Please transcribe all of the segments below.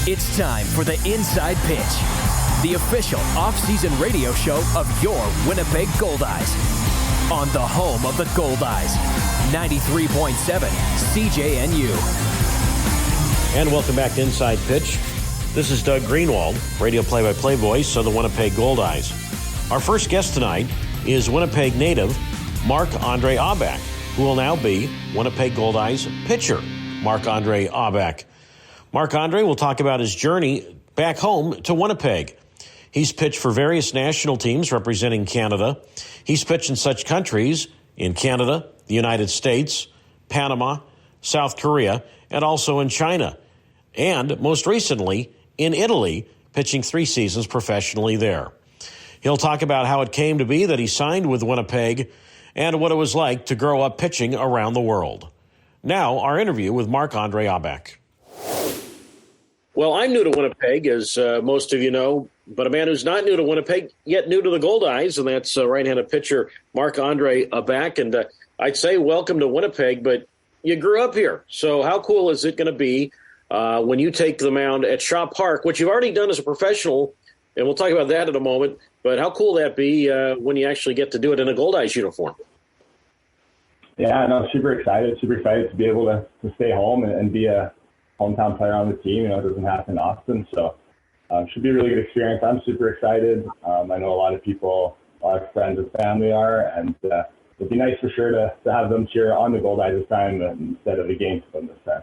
It's time for the Inside Pitch, the official off-season radio show of your Winnipeg Goldeyes. On the home of the Goldeyes, 93.7 CJNU. And welcome back to Inside Pitch. This is Doug Greenwald, radio play-by-play voice of the Winnipeg Goldeyes. Our first guest tonight is Winnipeg native Marc-André Habeck, who will now be Winnipeg Goldeyes pitcher, Marc-André Habeck. Marc-André will talk about his journey back home to Winnipeg. He's pitched for various national teams representing Canada. He's pitched in such countries in Canada, the United States, Panama, South Korea, and also in China. And most recently, in Italy, pitching 3 seasons professionally there. He'll talk about how it came to be that he signed with Winnipeg and what it was like to grow up pitching around the world. Now, our interview with Marc-André Habeck. Well, I'm new to Winnipeg, as most of you know, but a man who's not new to Winnipeg, yet new to the Goldeyes, and that's right-handed pitcher Marc-André Habeck. And I'd say welcome to Winnipeg, but you grew up here. So how cool is it going to be when you take the mound at Shaw Park, which you've already done as a professional, and we'll talk about that in a moment, but how cool will that be when you actually get to do it in a Goldeyes uniform? Yeah, no, super excited to be able to stay home and be a hometown player on the team. You know, it doesn't happen often, so it should be a really good experience. I'm super excited. I know a lot of people, a lot of friends and family are, and it'd be nice for sure to have them cheer on the Goldeyes this time instead of against them this time.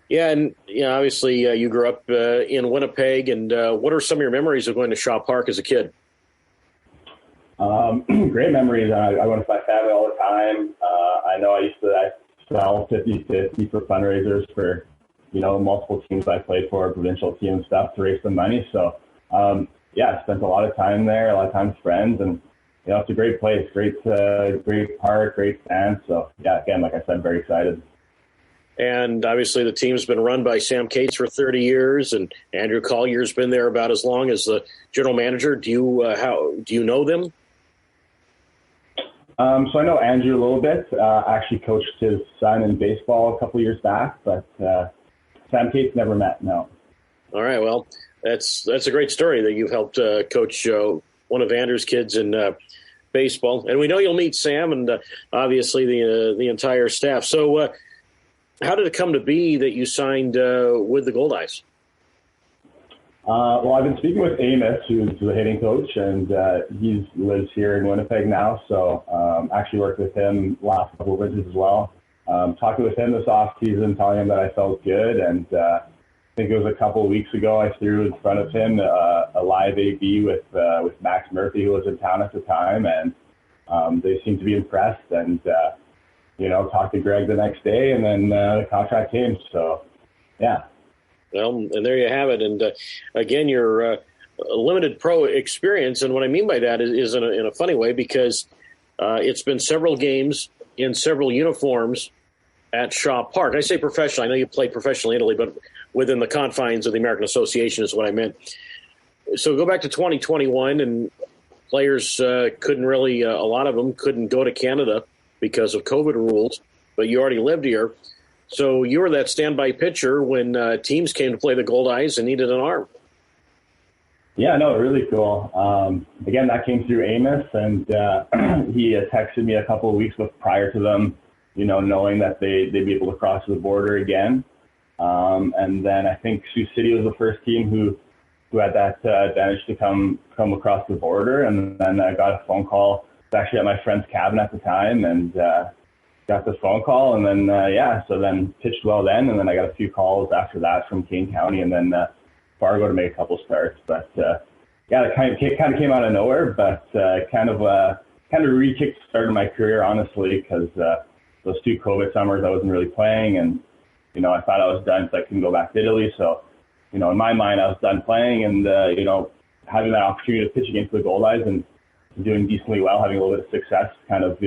Yeah, and obviously you grew up in Winnipeg, and what are some of your memories of going to Shaw Park as a kid? Great memories. I went with my family all the time. I know I sell 50-50 for fundraisers for, multiple teams I played for, provincial team and stuff, to raise some money. So, I spent a lot of time there, a lot of time with friends, and, it's a great place, great park, great fans. So, again, like I said, I'm very excited. And obviously the team's been run by Sam Cates for 30 years, and Andrew Collier's been there about as long as the general manager. Do you know them? So I know Andrew a little bit. Actually coached his son in baseball a couple years back, but Sam Cates never met, no. All right, well, that's a great story that you've helped coach one of Andrew's kids in baseball. And we know you'll meet Sam and obviously the entire staff. So how did it come to be that you signed with the Goldeyes? Well, I've been speaking with Amos, who's the hitting coach, and he lives here in Winnipeg now. So actually worked with him last couple of winters as well. Talking with him this off season, telling him that I felt good, and I think it was a couple of weeks ago I threw in front of him a live AB with Max Murphy, who was in town at the time, and they seemed to be impressed. And talked to Greg the next day, and then the contract came. So, yeah. Well, and there you have it. And again, your limited pro experience, and what I mean by that is in a funny way, because it's been several games in several uniforms at Shaw Park. I say professional. I know you played professionally in Italy, but within the confines of the American Association is what I meant. So go back to 2021, and players couldn't really, a lot of them couldn't go to Canada because of COVID rules, but you already lived here. So you were that standby pitcher when teams came to play the Goldeyes and needed an arm. Yeah, no, really cool. Again, that came through Amos, and he texted me a couple of weeks prior to them, knowing that they'd be able to cross the border again. And then I think Sioux City was the first team who had that advantage to come across the border. And then I got a phone call. It was actually at my friend's cabin at the time, and got this phone call, and then, so then pitched well then, and then I got a few calls after that from Kane County, and then Fargo to make a couple starts. But, it kind of came out of nowhere, but kind of re-kick-started my career, honestly, because those 2 COVID summers I wasn't really playing, and, I thought I was done, so I couldn't go back to Italy. So, in my mind, I was done playing, and, having that opportunity to pitch against the Goldeyes and doing decently well, having a little bit of success, kind of,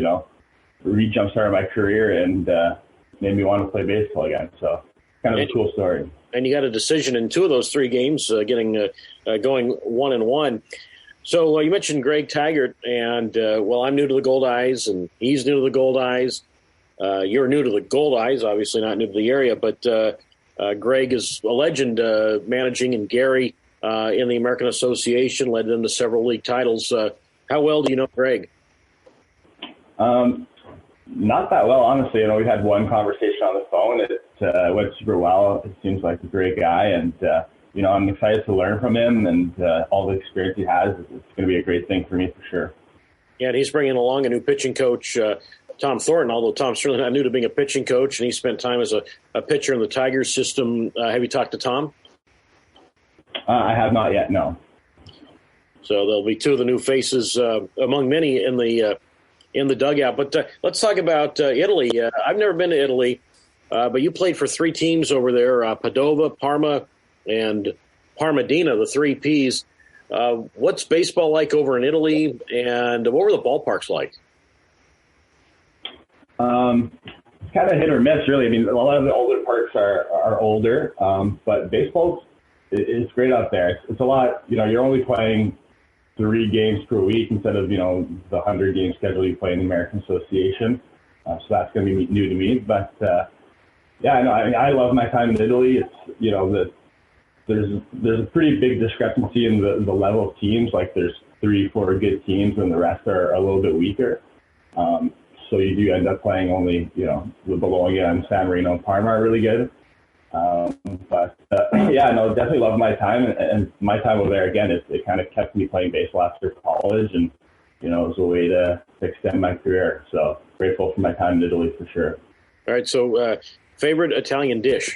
re-jumpstarted my career and made me want to play baseball again. So kind of a cool story. And you got a decision in 2 of those 3 games, getting going 1-1. So you mentioned Greg Taggart, and I'm new to the Goldeyes, and he's new to the Goldeyes. You're new to the Goldeyes, obviously not new to the area, but Greg is a legend managing, and Gary in the American Association, led them to several league titles. How well do you know Greg? Not that well, honestly. We had one conversation on the phone. It went super well. It seems like a great guy, and I'm excited to learn from him, and all the experience he has. It's going to be a great thing for me for sure. Yeah, and he's bringing along a new pitching coach, Tom Thornton, although Tom's certainly not new to being a pitching coach, and he spent time as a pitcher in the Tigers system. Have you talked to Tom? I have not yet, no. So there'll be two of the new faces among many in the dugout. But let's talk about Italy. I've never been to Italy, but you played for three teams over there, Padova, Parma, and Parmadina, the three Ps. What's baseball like over in Italy, and what were the ballparks like? Kind of hit or miss, really. I mean, a lot of the older parks are older, but baseball is great out there. It's a lot, you're only playing 3 games per week instead of, the 100-game schedule you play in the American Association. So that's going to be new to me. But, I love my time in Italy. It's, there's a pretty big discrepancy in the level of teams. Like there's 3-4 good teams and the rest are a little bit weaker. So you do end up playing only, the below again, San Marino and Parma are really good. Definitely love my time. And my time over there, again, it kind of kept me playing baseball after college. And, it was a way to extend my career. So grateful for my time in Italy for sure. All right. So favorite Italian dish?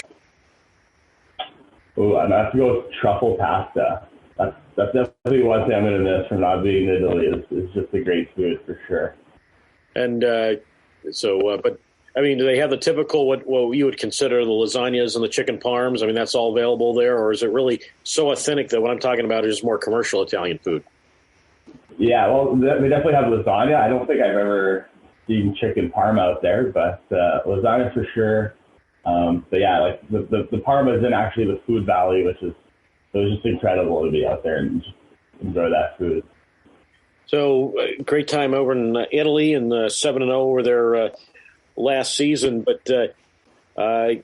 Oh, I have to go with truffle pasta. That's definitely one thing I'm going to miss from not being in Italy. It's just a great food for sure. And but I mean, do they have the typical what you would consider the lasagnas and the chicken parms? I mean, that's all available there, or is it really so authentic that what I'm talking about is more commercial Italian food? Yeah, well, they definitely have lasagna. I don't think I've ever seen chicken parm out there, but lasagna for sure. But yeah, like the parma is in actually the Food Valley, it was just incredible to be out there and just enjoy that food. So great time over in Italy, and 7-0 over there last season. But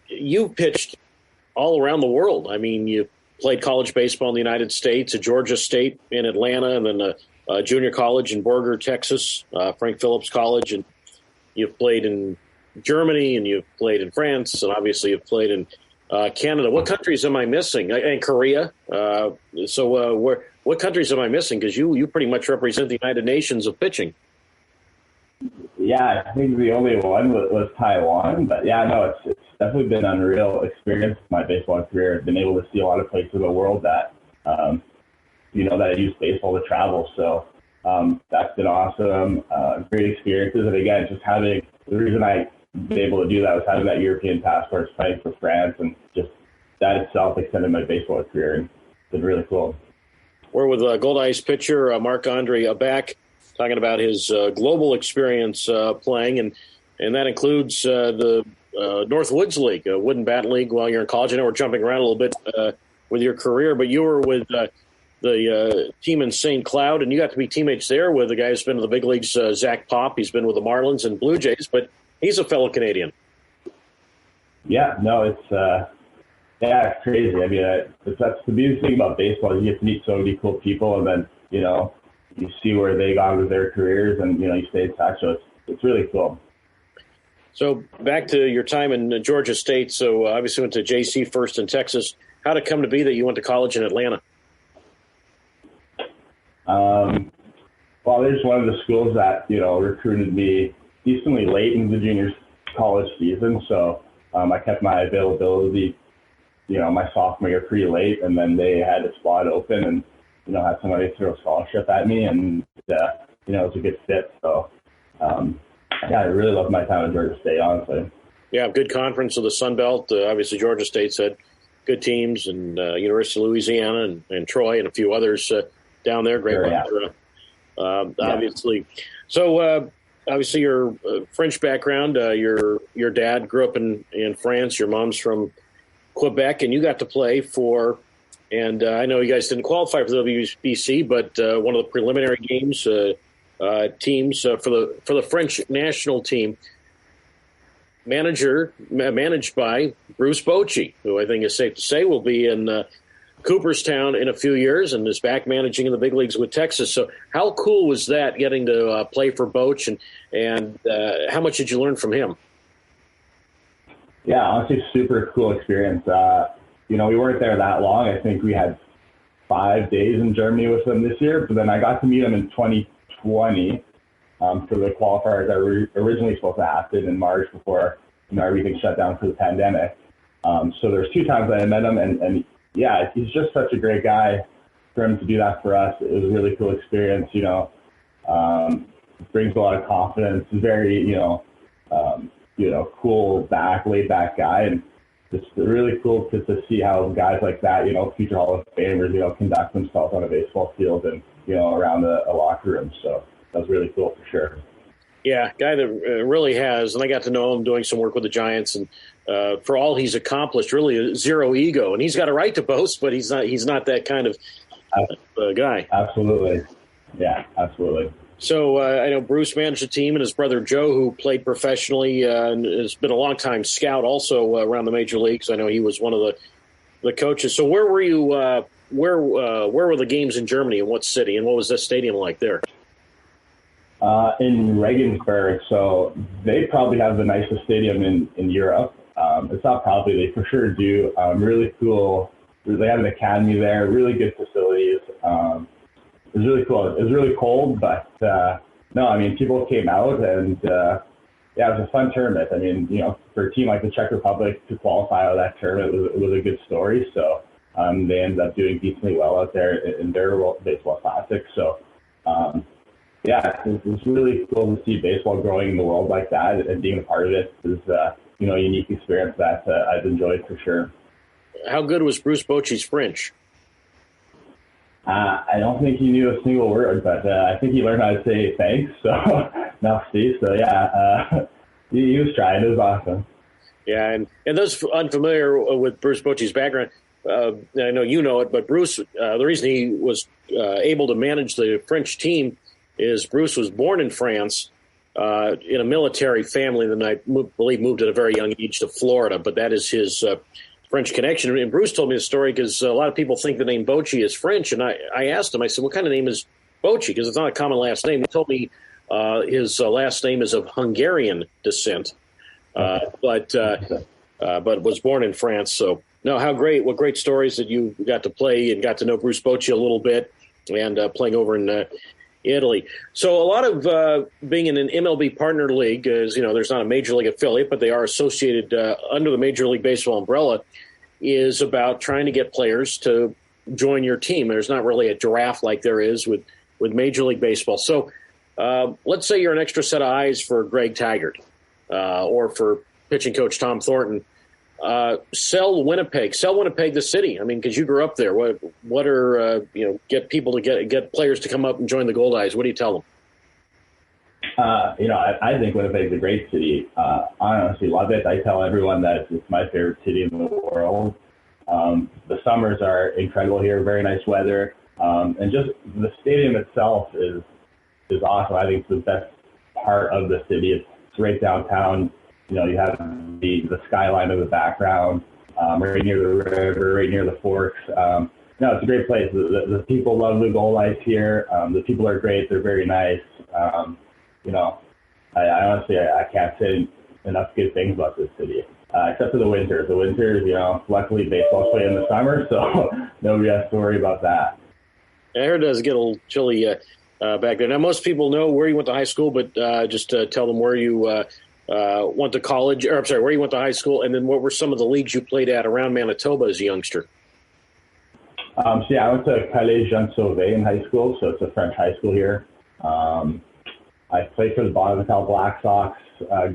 you pitched all around the world. I mean, you played college baseball in the United States, at Georgia State in Atlanta, and then a junior college in Borger, Texas, Frank Phillips College. And you've played in Germany, and you've played in France, and obviously you've played in Canada. What countries am I missing? And Korea. What countries am I missing? Because you pretty much represent the United Nations of pitching. Yeah, I think the only one was Taiwan. But yeah, no, it's definitely been an unreal experience in my baseball career. I've been able to see a lot of places in the world that, that use baseball to travel. So that's been awesome. Great experiences. And again, just having the reason I've been able to do that was having that European passport, playing for France, and just that itself extended my baseball career. And it's been really cool. We're with Goldeyes pitcher Marc-André Habeck, talking about his global experience playing, and that includes the Northwoods League, Wooden Bat League, while you're in college. I know we're jumping around a little bit with your career, but you were with the team in St. Cloud, and you got to be teammates there with the guy who's been to the big leagues, Zach Pop. He's been with the Marlins and Blue Jays, but he's a fellow Canadian. Yeah, no, it's it's crazy. I mean, that's the beautiful thing about baseball. You get to meet so many cool people, and then, you see where they got with their careers, and, you stay in touch. So it's really cool. So back to your time in Georgia State. So obviously went to JC first in Texas. How did it come to be that you went to college in Atlanta? Well, there's one of the schools that, recruited me decently late in the junior college season. So I kept my availability, my sophomore year pretty late, and then they had a spot open and, had somebody throw a scholarship at me, and, it was a good fit. So, I really loved my time at Georgia State, honestly. Yeah, good conference of the Sun Belt. Obviously, Georgia State's had good teams, and University of Louisiana and Troy and a few others down there. Great. Sure, obviously. So, obviously, your French background, your dad grew up in France, your mom's from Quebec, and you got to play for, and I know you guys didn't qualify for the WBC, but one of the preliminary games teams for the French national team. managed by Bruce Bochy, who I think is safe to say will be in Cooperstown in a few years and is back managing in the big leagues with Texas. So how cool was that, getting to play for Boch, and how much did you learn from him? Yeah, honestly, super cool experience. We weren't there that long. I think we had 5 days in Germany with him this year, but then I got to meet him in 2020 for the qualifiers that were originally supposed to happen in March before everything shut down for the pandemic. So there's 2 times that I met him, and yeah, he's just such a great guy. For him to do that for us, it was a really cool experience. Brings a lot of confidence. Very, cool laid back guy, and it's really cool to see how guys like that, future Hall of Famers, conduct themselves on a baseball field and around a locker room. So that was really cool for sure. Yeah, guy that really has, and I got to know him doing some work with the Giants, and for all he's accomplished, really zero ego, and he's got a right to boast, but he's not that kind of guy. Absolutely, yeah, absolutely. So I know Bruce managed the team, and his brother Joe, who played professionally and has been a long-time scout also around the major leagues. I know he was one of the coaches. So where were you? Where were the games in Germany, and what city, and what was the stadium like there? In Regensburg. So they probably have the nicest stadium in Europe. It's not probably, they for sure do. Really cool. They have an academy there, really good facilities. It was really cool. It was really cold, but people came out, and it was a fun tournament. For a team like the Czech Republic to qualify out of that tournament, it was a good story. So they ended up doing decently well out there in their World Baseball Classic. So it's really cool to see baseball growing in the world like that, and being a part of it is a unique experience that I've enjoyed for sure. How good was Bruce Bochy's French? I don't think he knew a single word, but I think he learned how to say thanks. So, merci. So, he was trying. It was awesome. Yeah, and those unfamiliar with Bruce Bochy's background, I know you know it, but Bruce, the reason he was able to manage the French team is Bruce was born in France in a military family, and I believe moved at a very young age to Florida, but that is his French connection. And Bruce told me the story because a lot of people think the name Bochy is French. And I asked him, I said, what kind of name is Bochy? Because it's not a common last name. He told me his last name is of Hungarian descent, but was born in France. So, no, how great. What great stories that you got to play and got to know Bruce Bochy a little bit, and playing over in Italy. So a lot of being in an MLB partner league is, there's not a major league affiliate, but they are associated under the Major League Baseball umbrella, is about trying to get players to join your team. There's not really a draft like there is with Major League Baseball. So let's say you're an extra set of eyes for Greg Taggart or for pitching coach Tom Thornton. Sell Winnipeg the city. Because you grew up there. What are get people to get players to come up and join the Goldeyes? What do you tell them? I think Winnipeg's a great city. I honestly love it. I tell everyone that it's my favorite city in the world. The summers are incredible here. Very nice weather, and just the stadium itself is awesome. I think it's the best part of the city. It's right downtown. You have the skyline of the background, right near the river, right near the forks. It's a great place. The people love the Goldeyes here. The people are great. They're very nice. I honestly can't say enough good things about this city, except for the winters. The winters, luckily baseball's played in the summer, so nobody has to worry about that. I heard it does get a little chilly back there. Now, most people know where you went to high school, but just tell them where you went to college, or I'm sorry, where you went to high school, and then what were some of the leagues you played at around Manitoba as a youngster? I went to Collège Jean Sauvé in high school, so it's a French high school here. I played for the Bonneville Black Sox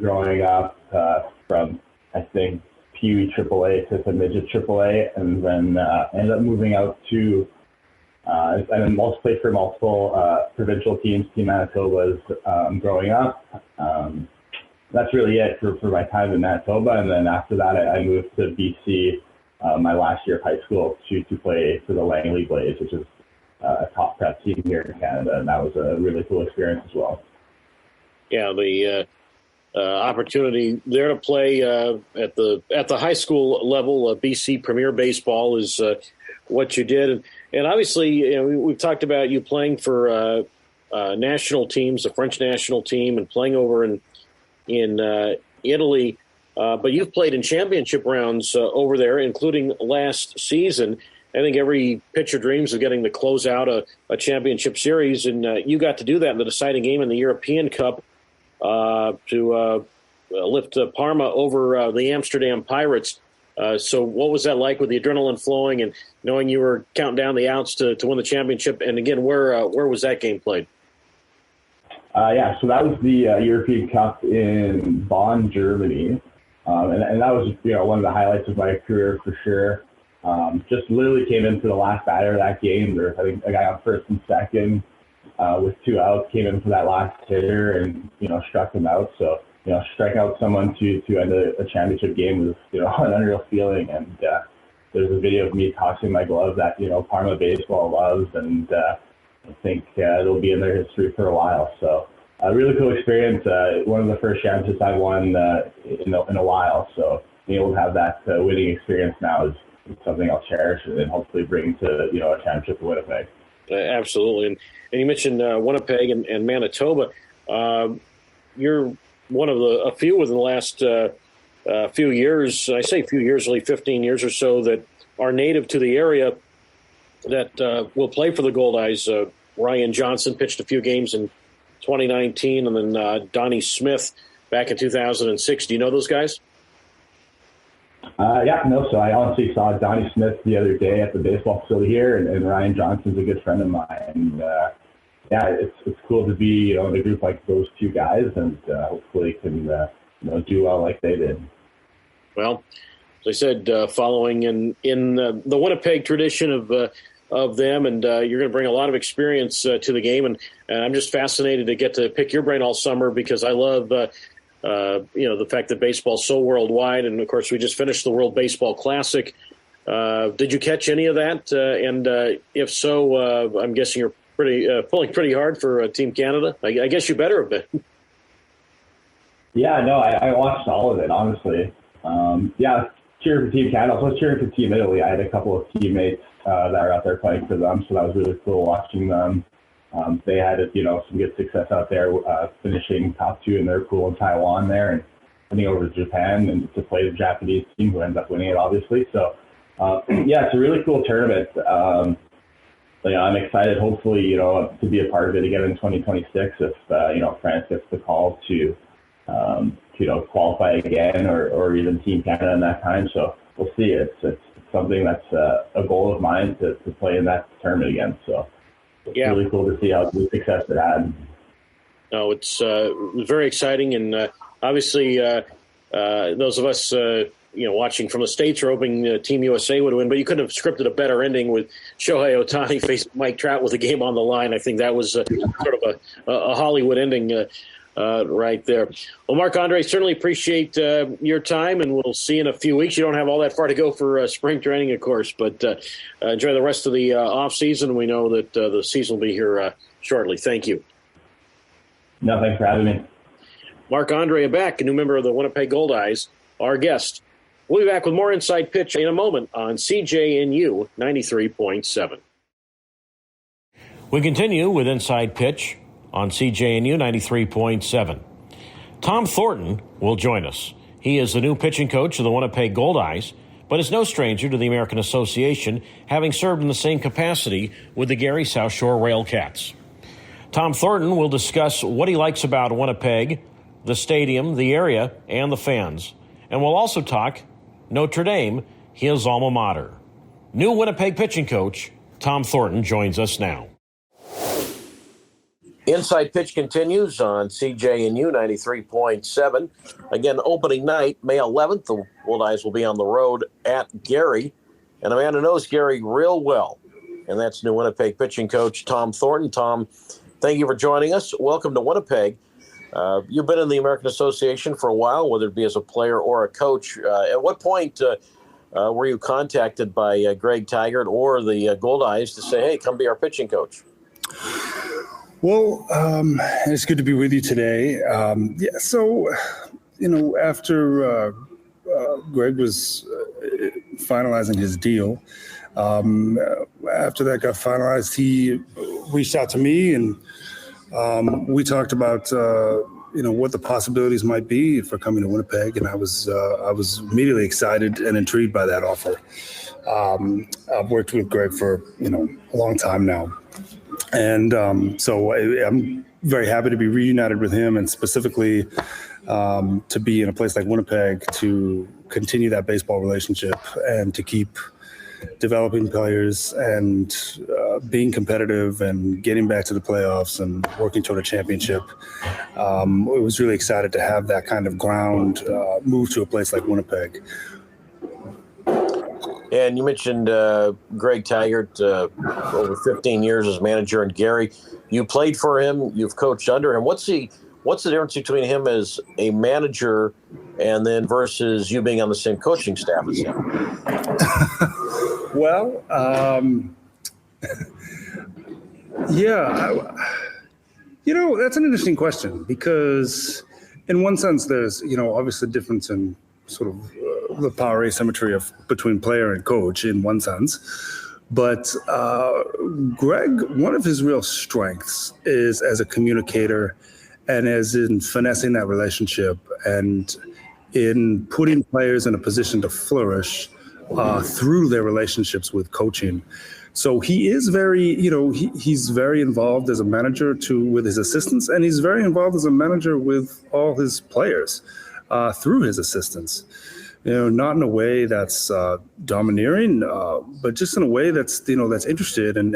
growing up from, I think, Pee Wee AAA to midget AAA, and then ended up moving out to and then played for multiple provincial teams, Team Manitoba's growing up. That's really it for my time in Manitoba. And then after that, I moved to BC my last year of high school to play for the Langley Blaze, which is a top prep team here in Canada. And that was a really cool experience as well. Yeah, the opportunity there to play at the high school level. BC Premier Baseball is what you did, and obviously, we've talked about you playing for national teams, the French national team, and playing over in Italy. But you've played in championship rounds over there, including last season. I think every pitcher dreams of getting to close out a championship series, and you got to do that in the deciding game in the European Cup to lift Parma over the Amsterdam Pirates. So what was that like with the adrenaline flowing and knowing you were counting down the outs to win the championship? And again, where was that game played? So that was the European Cup in Bonn, Germany. And that was, one of the highlights of my career for sure. Just literally came into the last batter of that game. There was, I think, a guy on first and second with 2 outs, came in for that last hitter and, struck him out. So, striking out someone to end a championship game was, an unreal feeling. And there's a video of me tossing my glove that, Parma baseball loves. And I think it'll be in their history for a while. So a really cool experience. One of the first championships I won in a while. So being able to have that winning experience now is something I'll cherish and hopefully bring to, a championship in Winnipeg. Absolutely. And you mentioned Winnipeg and Manitoba. You're one of a few within the last few years, I say few years, only 15 years or so, that are native to the area that will play for the Goldeyes. Ryan Johnson pitched a few games in 2019, and then Donnie Smith back in 2006. Do you know those guys? So I honestly saw Donnie Smith the other day at the baseball facility here, and Ryan Johnson's a good friend of mine. And it's cool to be in a group like those two guys, and hopefully can do well like they did. Well, as I said, following in the Winnipeg tradition of them, and you're going to bring a lot of experience to the game, and I'm just fascinated to get to pick your brain all summer because I love the fact that baseball's so worldwide, and of course we just finished the World Baseball Classic. Did you catch any of that? And if so, I'm guessing you're pulling pretty hard for Team Canada. I guess you better have been. I watched all of it, honestly. Cheering for Team Canada. I was cheering for Team Italy. I had a couple of teammates that were out there playing for them, so that was really cool watching them. They had some good success out there, finishing top 2 in their pool in Taiwan there, and heading over to Japan and to play the Japanese team who ended up winning it, obviously. So, it's a really cool tournament. I'm excited, hopefully, to be a part of it again in 2026 if, France gets the call to qualify again or even Team Canada in that time. So we'll see. It's something that's a goal of mine to play in that tournament again. So it's really cool to see how much success it had. No, it was very exciting. And obviously those of us, watching from the States are hoping Team USA would win, but you couldn't have scripted a better ending with Shohei Ohtani facing Mike Trout with a game on the line. I think that was sort of a Hollywood ending right there. Well, Marc-André, certainly appreciate your time, and we'll see you in a few weeks. You don't have all that far to go for spring training, of course, but enjoy the rest of the off season. We know that the season will be here shortly. Thank you. No, thanks for having me. Marc-André Habeck, a new member of the Winnipeg Goldeyes, our guest. We'll be back with more Inside Pitch in a moment on CJNU 93.7. We continue with Inside Pitch on CJNU 93.7. Tom Thornton will join us. He is the new pitching coach of the Winnipeg Goldeyes, but is no stranger to the American Association, having served in the same capacity with the Gary South Shore Railcats. Tom Thornton will discuss what he likes about Winnipeg, the stadium, the area, and the fans. And we'll also talk Notre Dame, his alma mater. New Winnipeg pitching coach Tom Thornton joins us now. Inside Pitch continues on CJNU 93.7. Again, opening night, May 11th, the Goldeyes will be on the road at Gary. And a man who knows Gary real well, and that's new Winnipeg pitching coach Tom Thornton. Tom, thank you for joining us. Welcome to Winnipeg. You've been in the American Association for a while, whether it be as a player or a coach. At what point were you contacted by Greg Taggart or the Goldeyes to say, hey, come be our pitching coach? Well, it's good to be with you today. So, after Greg was finalizing his deal, after that got finalized, he reached out to me and we talked about what the possibilities might be for coming to Winnipeg, and I was immediately excited and intrigued by that offer. I've worked with Greg for a long time now, and so I'm very happy to be reunited with him, and specifically to be in a place like Winnipeg to continue that baseball relationship and to keep developing players and being competitive and getting back to the playoffs and working toward a championship. I was really excited to have that kind of ground move to a place like Winnipeg. And you mentioned Greg Taggart, over 15 years as manager, and Gary, you played for him, you've coached under him. What's the difference between him as a manager and then versus you being on the same coaching staff as him? Well, that's an interesting question, because in one sense there's, obviously difference in sort of the power asymmetry between player and coach in one sense. But Greg, one of his real strengths is as a communicator and as in finessing that relationship and in putting players in a position to flourish through their relationships with coaching. So he is very, he's very involved as a manager with his assistants, and he's very involved as a manager with all his players through his assistants. Not in a way that's domineering, but just in a way that's, that's interested and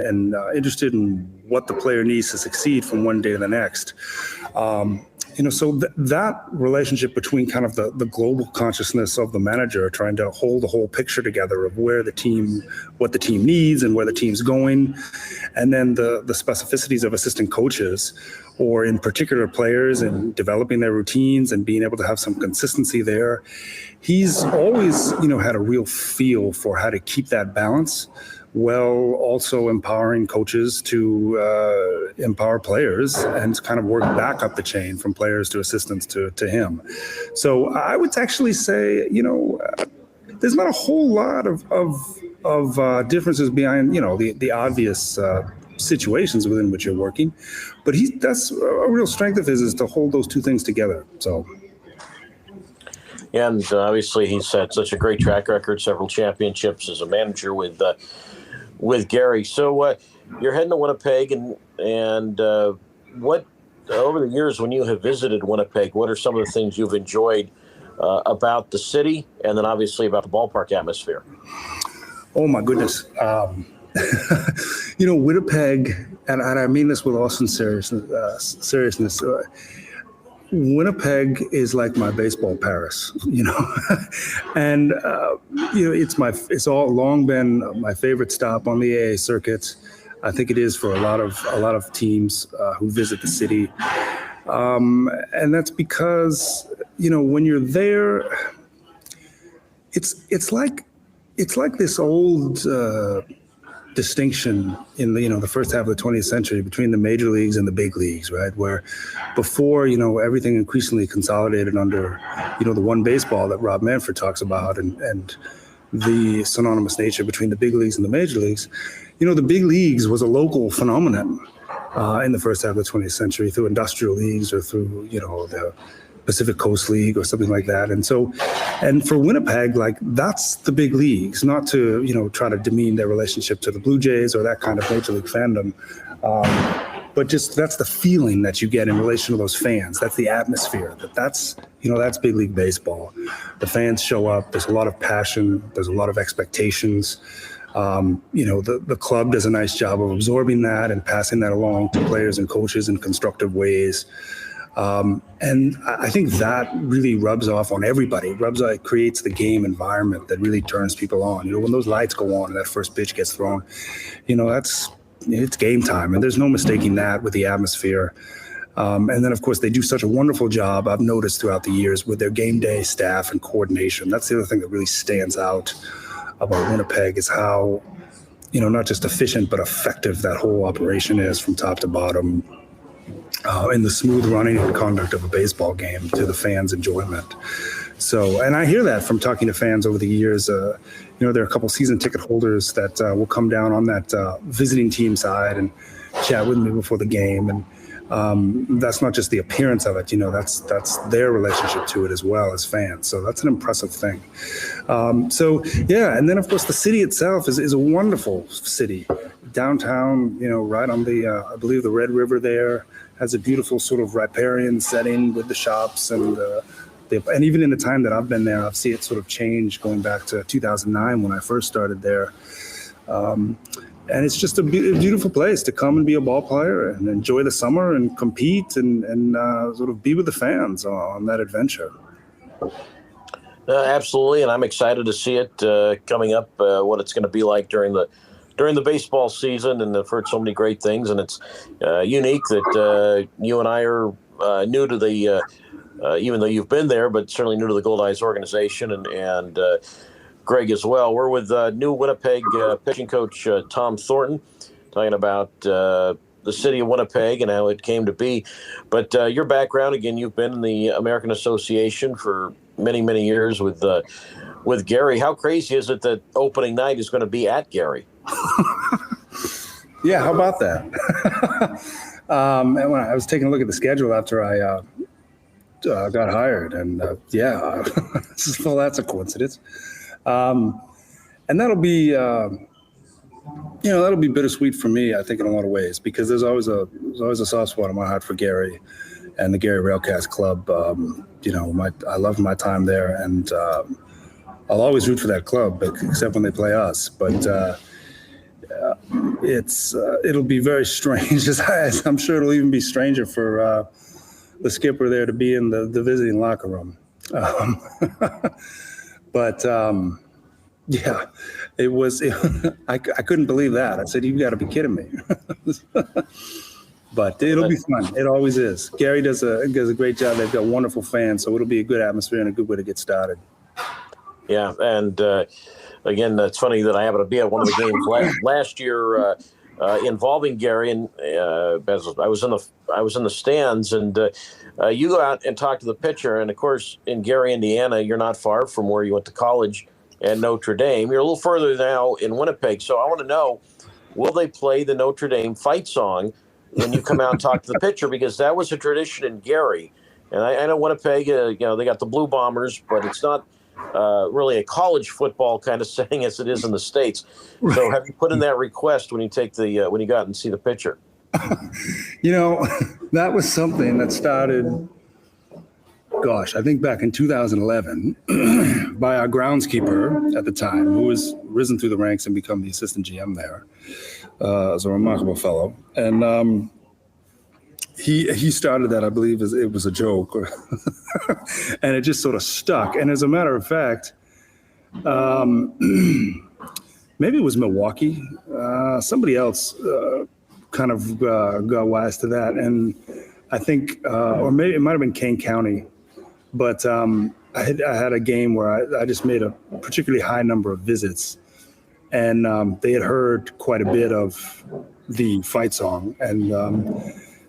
interested in what the player needs to succeed from one day to the next. So that relationship between kind of the global consciousness of the manager trying to hold the whole picture together of what the team needs and where the team's going, and then the specificities of assistant coaches or in particular players and developing their routines and being able to have some consistency there. He's always, had a real feel for how to keep that balance, while also empowering coaches to empower players and to kind of work back up the chain from players to assistants to him. So I would actually say, there's not a whole lot of differences behind, the obvious situations within which you're working, but that's a real strength of his, is to hold those two things together. So. And obviously he's had such a great track record, several championships as a manager with Gary. So you're heading to Winnipeg, and what over the years when you have visited Winnipeg, what are some of the things you've enjoyed about the city, and then obviously about the ballpark atmosphere? Oh my goodness. Winnipeg, and I mean this with all seriousness. Winnipeg is like my baseball Paris, and it's all long been my favorite stop on the AA circuit. I think it is for a lot of teams who visit the city, and that's because when you're there, it's like this old distinction in the first half of the 20th century between the major leagues and the big leagues, right? Where before, everything increasingly consolidated under, the one baseball that Rob Manfred talks about and the synonymous nature between the big leagues and the major leagues. The big leagues was a local phenomenon in the first half of the 20th century through industrial leagues or through, the Pacific Coast League or something like that. And for Winnipeg, that's the big leagues, not to, try to demean their relationship to the Blue Jays or that kind of major league fandom. But just that's the feeling that you get in relation to those fans. That's the atmosphere. That's big league baseball. The fans show up. There's a lot of passion. There's a lot of expectations. The club does a nice job of absorbing that and passing that along to players and coaches in constructive ways. And I think that really rubs off on everybody. It creates the game environment that really turns people on. When those lights go on and that first pitch gets thrown, it's game time, and there's no mistaking that with the atmosphere. And then, of course, they do such a wonderful job, I've noticed throughout the years, with their game day staff and coordination. That's the other thing that really stands out about Winnipeg, is how, not just efficient, but effective that whole operation is from top to bottom. in the smooth running and conduct of a baseball game to the fans' enjoyment. So, and I hear that from talking to fans over the years. There are a couple season ticket holders that will come down on that visiting team side and chat with me before the game. And that's not just the appearance of it, that's their relationship to it as well as fans. So that's an impressive thing. And then of course the city itself is a wonderful city. Downtown, right on the, I believe the Red River there has a beautiful sort of riparian setting with the shops and even in the time that I've been there, I've seen it sort of change going back to 2009 when I first started there. And it's just a beautiful place to come and be a ball player and enjoy the summer and compete and sort of be with the fans on that adventure. Absolutely, and I'm excited to see it coming up, what it's going to be like during the baseball season, and I've heard so many great things, and it's unique that you and I are new to the even though you've been there, but certainly new to the Goldeyes organization, and Greg as well. We're with new Winnipeg pitching coach Tom Thornton, talking about the city of Winnipeg and how it came to be. But your background, again, you've been in the American Association for many, many years with Gary. How crazy is it that opening night is going to be at Gary? Yeah, how about that? And when I was taking a look at the schedule after I got hired, and well, that's a coincidence. And that'll be, that'll be bittersweet for me, I think, in a lot of ways, because there's always a soft spot in my heart for Gary and the Gary Railcast Club. I love my time there, and I'll always root for that club, except when they play us. But it'll be very strange, as I'm sure it'll even be stranger for the skipper there to be in the visiting locker room. It was. I couldn't believe that. I said, "You've got to be kidding me." But it'll be fun. It always is. Gary does a great job. They've got wonderful fans, so it'll be a good atmosphere and a good way to get started. Yeah, and again, it's funny that I happened to be at one of the games last year involving Gary, and as I was in the stands, and you go out and talk to the pitcher, and of course, in Gary, Indiana, you're not far from where you went to college and Notre Dame. You're a little further now in Winnipeg, so I want to know, will they play the Notre Dame fight song when you come out and talk to the pitcher? Because that was a tradition in Gary. And I know Winnipeg, they got the Blue Bombers, but it's not really a college football kind of setting as it is in the States. Right. So have you put in that request when you when you go out and see the pitcher? That was something that started, I think back in 2011 by our groundskeeper at the time, who was risen through the ranks and become the assistant GM there. As a remarkable fellow. And he started that, I believe, as it was a joke, and it just sort of stuck. And as a matter of fact, maybe it was Milwaukee. Somebody else kind of got wise to that. And I think, or maybe it might have been Kane County, but I had a game where I just made a particularly high number of visits. And they had heard quite a bit of the fight song. And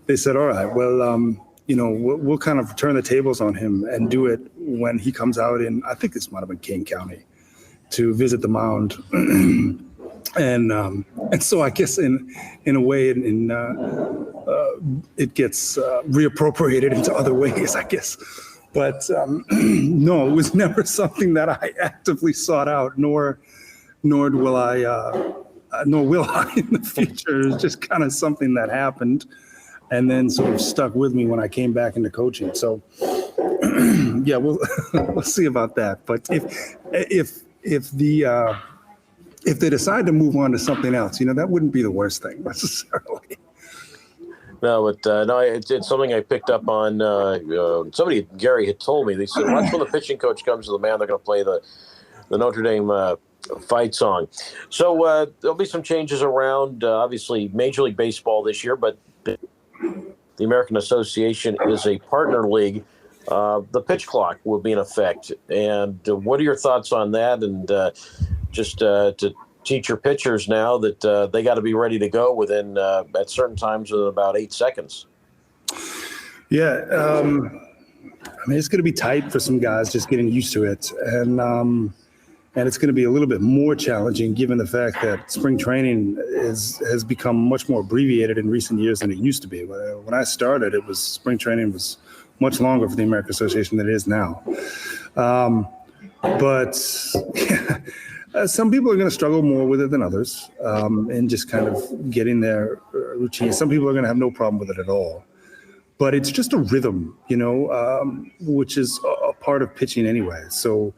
they said, all right, well, we'll kind of turn the tables on him and do it when he comes out in, I think this might have been Kane County, to visit the mound. And so I guess in a way, it gets reappropriated into other ways, I guess. But no, it was never something that I actively sought out, nor will I in the future. It's just kind of something that happened and then sort of stuck with me when I came back into coaching. So yeah, we'll see about that. But if they decide to move on to something else, that wouldn't be the worst thing necessarily. No, but it's something I picked up on. Gary had told me. They said, watch when the pitching coach comes to the mound, they're going to play the Notre Dame fight song. So there'll be some changes around, obviously, Major League Baseball this year, but the American Association is a partner league. The pitch clock will be in effect. And what are your thoughts on that? And just to teach your pitchers now that they got to be ready to go within at certain times in about 8 seconds. Yeah, it's going to be tight for some guys just getting used to it, and it's going to be a little bit more challenging given the fact that spring training has become much more abbreviated in recent years than it used to be. When I started, spring training was much longer for the American Association than it is now. But some people are going to struggle more with it than others, and just kind of getting their routine. Some people are going to have no problem with it at all. But it's just a rhythm, which is a part of pitching anyway. So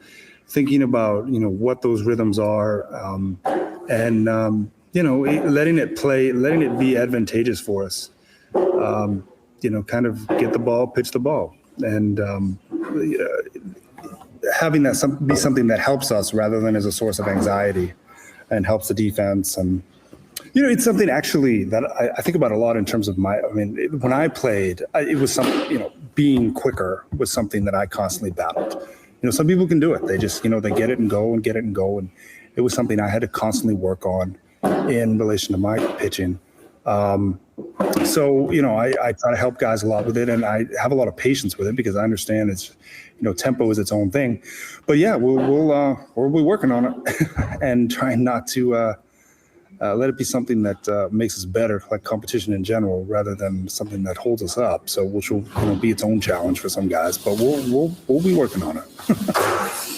thinking about, what those rhythms are, and, letting it play, letting it be advantageous for us, kind of get the ball, pitch the ball, and having that be something that helps us rather than as a source of anxiety and helps the defense. And, it's something actually that I think about a lot in terms of when I played, it was something, being quicker was something that I constantly battled. Some people can do it. They just, they get it and go. And it was something I had to constantly work on in relation to my pitching. So, I try to help guys a lot with it, and I have a lot of patience with it because I understand it's, tempo is its own thing. But yeah, we'll be working on it and trying not to let it be something that makes us better, like competition in general, rather than something that holds us up. So, which will be its own challenge for some guys, but we'll be working on it.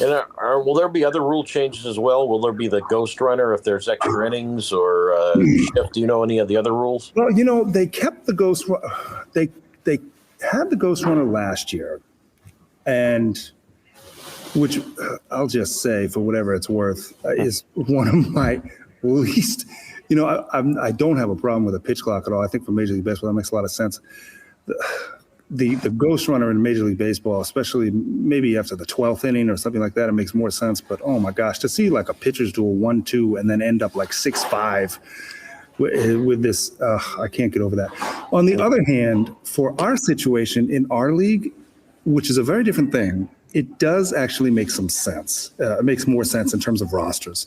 And will there be other rule changes as well? Will there be the ghost runner if there's extra innings or shift? Do you know any of the other rules? Well, they kept the ghost. They had the ghost runner last year, and which I'll just say, for whatever it's worth, is one of my least. I don't have a problem with a pitch clock at all. I think for Major League Baseball that makes a lot of sense. The ghost runner in Major League Baseball, especially maybe after the 12th inning or something like that, it makes more sense. But oh my gosh, to see like a pitcher's do a 1-2 and then end up like 6-5 with this, I can't get over that. On the other hand, for our situation in our league, which is a very different thing, it does actually make some sense. It makes more sense in terms of rosters,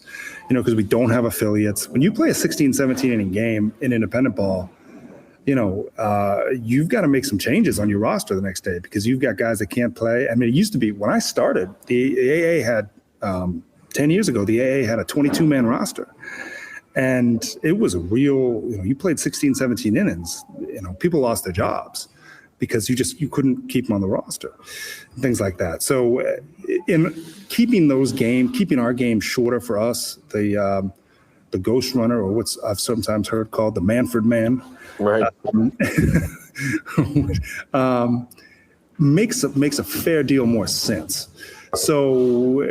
because we don't have affiliates. When you play a 16, 17 inning game in independent ball, you've got to make some changes on your roster the next day because you've got guys that can't play. It used to be when I started, the AA had 10 years ago, the AA had a 22-man roster. And it was a real, you played 16, 17 innings, people lost their jobs because you couldn't keep them on the roster, things like that. So in keeping our game shorter for us, the ghost runner, or what's I've sometimes heard called the Manfred Man, right, makes a fair deal more sense. So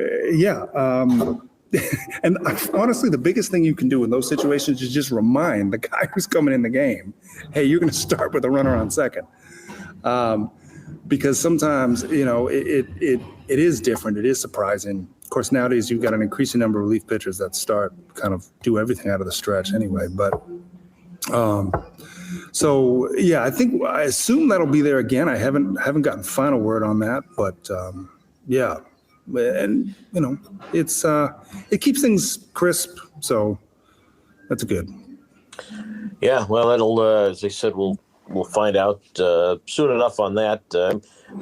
and honestly, the biggest thing you can do in those situations is just remind the guy who's coming in the game, hey, you're going to start with a runner on second. Because sometimes, it is different. It is surprising. Of course, nowadays you've got an increasing number of relief pitchers that do everything out of the stretch anyway. But I assume that'll be there again. I haven't gotten final word on that, but and it's it keeps things crisp, so that's good. Yeah, well, it'll as I said, we'll find out soon enough on that.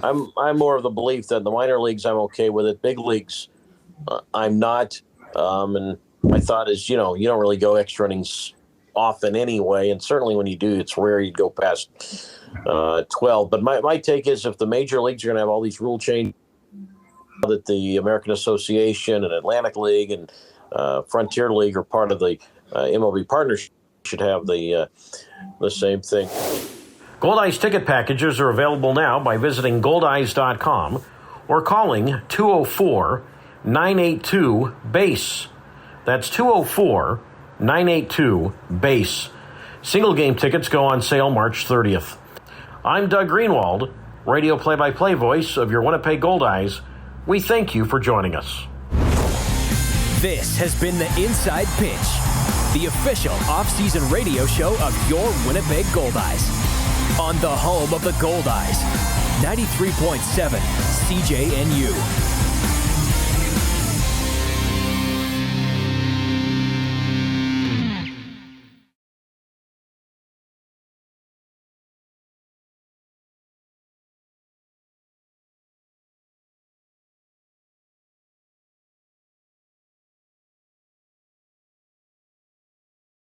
I'm more of the belief that in the minor leagues I'm okay with it. Big leagues, I'm not. And my thought is, you don't really go extra innings often anyway, and certainly when you do, it's rare you'd go past 12. But my take is if the major leagues are going to have all these rule changes, that the American Association and Atlantic League and Frontier League are part of the MLB partnership, should have the same thing. Goldeyes ticket packages are available now by visiting goldeyes.com or calling 204-982-BASE. That's 204-982-BASE. Single game tickets go on sale March 30th. I'm Doug Greenwald, radio play-by-play voice of your Winnipeg Goldeyes. We thank you for joining us. This has been the Inside Pitch, the official off-season radio show of your Winnipeg Goldeyes. On the home of the Goldeyes, 93.7 CJNU.